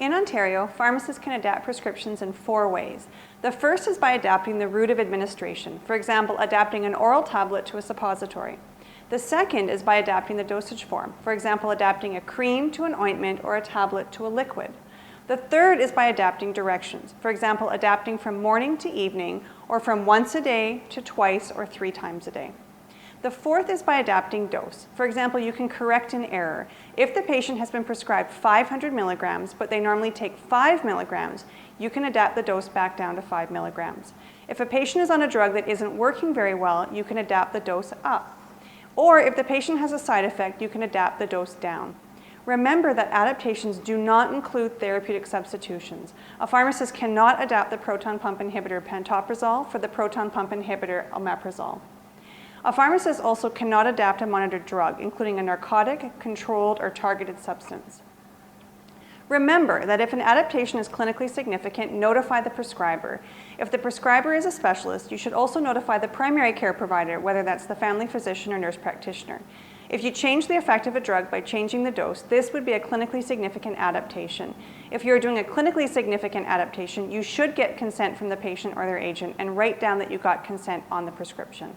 In Ontario, pharmacists can adapt prescriptions in 4 ways. The first is by adapting the route of administration, for example, adapting an oral tablet to a suppository. The second is by adapting the dosage form, for example, adapting a cream to an ointment or a tablet to a liquid. The third is by adapting directions, for example, adapting from morning to evening or from once a day to twice or 3 times a day. The fourth is by adapting dose. For example, you can correct an error. If the patient has been prescribed 500 milligrams, but they normally take 5 milligrams, you can adapt the dose back down to 5 milligrams. If a patient is on a drug that isn't working very well, you can adapt the dose up. Or if the patient has a side effect, you can adapt the dose down. Remember that adaptations do not include therapeutic substitutions. A pharmacist cannot adapt the proton pump inhibitor pantoprazole for the proton pump inhibitor omeprazole. A pharmacist also cannot adapt a monitored drug, including a narcotic, controlled, or targeted substance. Remember that if an adaptation is clinically significant, notify the prescriber. If the prescriber is a specialist, you should also notify the primary care provider, whether that's the family physician or nurse practitioner. If you change the effect of a drug by changing the dose, this would be a clinically significant adaptation. If you're doing a clinically significant adaptation, you should get consent from the patient or their agent and write down that you got consent on the prescription.